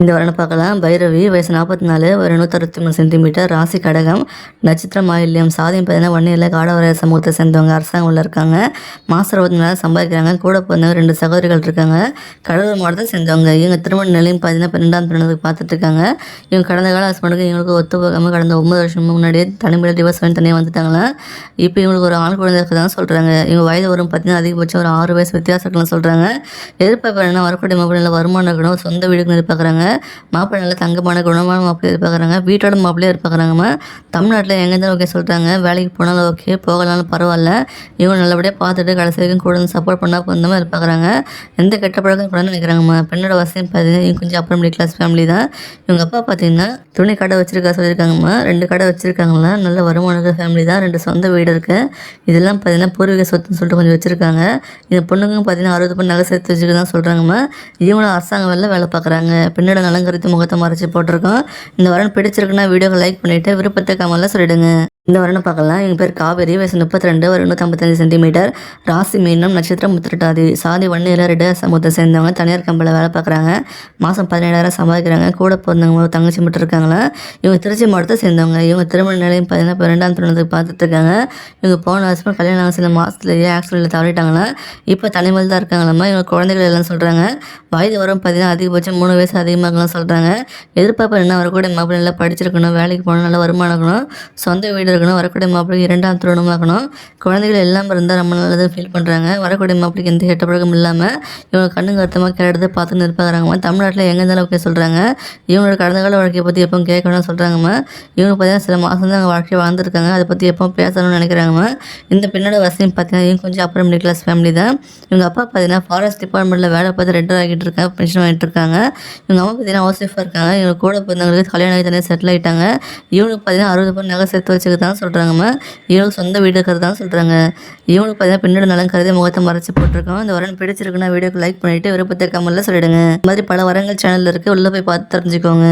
இந்த வரனை பார்க்கலாம். பைரவி வயசு 44, ஒரு 163 சென்டிமீட்டர், ராசி கடகம், நட்சத்திரம் ஆயில்யம், சாதியம் பார்த்தீங்கன்னா வன்னியில் காடவரைய சமூகத்தை சேர்ந்தவங்க, அரசாங்கம் உள்ள இருக்காங்க. மாதம் 24 சம்பாதிக்கிறாங்க. கூட பிறந்தவங்க 2 சகோதரிகள் இருக்காங்க. கடலூர் மாவட்டத்தை சேர்ந்தவங்க. இவங்க திருமண நிலையம் பார்த்தீங்கன்னா 12ஆம் திருமணத்துக்கு பார்த்துட்டு இருக்காங்க. இவங்க கடந்த கால ஹஸ்பண்டுக்கு இவங்களுக்கு ஒத்து போகாமல் கடந்த 9 வருஷம் முன்னாடியே தனிமையில் டிவோர்ஸ் பண்ணி தனியாக வந்துட்டாங்களா. இப்போ இவங்களுக்கு ஒரு ஆண் குழந்தை இருக்குதான் சொல்கிறாங்க. இவங்க வயது வரும் பார்த்தீங்கன்னா அதிகபட்சம் ஒரு 6 வயசு வித்தியாசம்னு சொல்கிறாங்க. எதிர்பார்ப்பு என்ன வரக்கூடிய மாப்பிள்ளை வருமானம் இருக்கணும், சொந்த வீடுக்கு எதிர்பார்க்குறாங்க. மாப்பிள்ளை நல்ல தங்கமான குணமான மாப்பிள்ளை எதிர்பார்க்குறாங்க. வீட்டோட மாப்பிள்ளையே எதிர்பார்க்குறாங்கம்மா. தமிழ்நாட்டில் எங்கே இருந்தாலும் ஓகே சொல்கிறாங்க. வேலைக்கு போனாலும் ஓகே, போகலாலும் பரவாயில்ல. இவங்க நல்லபடியாக பார்த்துட்டு கடைசி வரைக்கும் கூட சப்போர்ட் பண்ணால் போந்த மாதிரி எதிர்பார்க்குறாங்க. எந்த கெட்ட பழக்கம் கூட நினைக்கிறாங்கம்மா. பெண்ணோட வசதியும் பார்த்தீங்கன்னா இவங்க கொஞ்சம் அப்பர் மிடில் கிளாஸ் ஃபேமிலி தான். இவங்க அப்பா பார்த்தீங்கன்னா துணி கடை வச்சிருக்கா சொல்லியிருக்காங்கம்மா. 2 கடை வச்சிருக்காங்களா. நல்ல வருமானம் ஃபேமிலி தான். 2 சொந்த வீடு இருக்குது. இதெல்லாம் பார்த்தீங்கன்னா பூர்வீக சொத்துன்னு சொல்லிட்டு கொஞ்சம் வச்சுருக்காங்க. இந்த பொண்ணுங்க பார்த்தீங்கன்னா 60 பணம் நகை சேர்த்து வச்சுக்க தான் சொல்கிறாங்கம்மா. இவங்களும் அரசாங்க வேலை பார்க்குறாங்க. பெண்ணோட நலங்கருத்து முகத்தை மறைச்சி போட்டிருக்கோம். இந்த வரன் பிடிச்சிருக்குன்னா வீடியோவை லைக் பண்ணிவிட்டு விருப்பத்தை கமெண்ட்ல சொல்லிடுங்க. இந்த வரனை பார்க்கலாம். எங்கள் பேர் காவேரி, வயசு 32, ஒரு 155 சென்டிமீட்டர், ராசி மீனம், நட்சத்திரம் உத்திரட்டாதி, சாதி வன்னியில் 2 சமூகத்தை சேர்ந்தவங்க, தனியார் கம்பெனியில் வேலை பார்க்குறாங்க. மாதம் 17,000 சம்பாதிக்கிறாங்க. கூட பிறந்தவங்க ஒரு தங்கச்சி மட்டும் இருக்காங்களா. இவங்க திருச்சி மாவட்டத்தை சேர்ந்தவங்க. இவங்க திருமண நிலையம் பார்த்தீங்கன்னா 12ஆம் திருமணத்துக்கு பார்த்துட்டு இருக்காங்க. இவங்க போன வருஷம் கல்யாணம் ஆக சில மாதத்துலேயே ஆக்சிடென்ட்டில் தவறிட்டாங்களா. இப்போ தனிமையில் தான் இருக்காங்களாம்மா. இவங்க குழந்தைகள் எல்லாம் சொல்கிறாங்க. வயது வரும் பார்த்தீங்கன்னா அதிகபட்சம் 3 வயசு அதிகமாகலாம் சொல்கிறாங்க. எதிர்பார்ப்பு என்ன வரக்கூடிய மாப்பிள்ளை நல்லா படிச்சிருக்கணும், வேலைக்கு போகணும், நல்லா வருமானம் இருக்கணும், சொந்த வீடு இருக்கணும், வரக்கூடிய மாப்பிள்ளைக்கு 2ஆம் திருமணமாகணும், குழந்தைகள் எல்லாம் இருந்தால் ரொம்ப நல்லது ஃபீல் பண்ணுறாங்க. வரக்கூடிய மாப்பிள்ளைக்கு எந்த கெட்ட பழக்கம் இல்லாமல் இவங்க கண்ணுங்க அர்த்தமாக கேட்டதை பார்த்து நிற்பாங்கிறாங்கம்மா. தமிழ்நாட்டில் எங்கே இருந்தாலும் ஓகே சொல்கிறாங்க. இவங்களோட கடந்த கால வாழ்க்கையை பற்றி எப்போ கேட்கணும்னு சொல்கிறாங்கம்மா. இவங்க பார்த்தீங்கன்னா சில மாதம் தான் அவங்க வாழ்க்கையை வாழ்ந்துருக்காங்க. அதை பற்றி எப்போ பேசணும்னு நினைக்கிறாங்கம்மா. இந்த பெண்ணோட வசதியும் பார்த்தீங்கன்னா இவங்க கொஞ்சம் அப்பர் மிடில் கிளாஸ் ஃபேமிலி தான். இவங்க அப்பா பார்த்தீங்கன்னா ஃபாரஸ்ட் டிபார்ட்மெண்ட்டில் வேலை பார்த்து ரெண்டர் ஆகிட்டு இருக்காங்க, பென்ஷன் வாங்கிட்டு இருக்காங்க. இவங்க அம்மா பார்த்தீங்கன்னா ஹவுஸ் ஒய்ஃபாக இருக்காங்க. இவங்க கூட பிறந்தவங்களுக்கு கல்யாணம் ஆகி தனியாக செட்டில் ஆகிட்டாங்க. இவங்களுக்கு பார்த்தீங்கன்னா 60 பணம் நகை சேர்த்து வச்சுக்கிதான் சொல்கிறாங்கம்மா. இவங்களுக்கு சொந்த வீடு இருக்கிறது தான் சொல்கிறாங்க. இவங்களுக்கு பார்த்தீங்கன்னா பெண்ணோட நலன் கருதி முகத்தை மறைச்சி போட்டிருக்கோம். இந்த வரன் பிடிச்சிருக்குன்னா வீடியோக்கு லைக் பண்ணிவிட்டு விருப்பத்தை கமெண்ட்ல சொல்லிடுங்க. இந்த மாதிரி பல வரங்கள் சேனலில் இருக்குது, உள்ளே போய் பார்த்து தெரிஞ்சுக்கோங்க.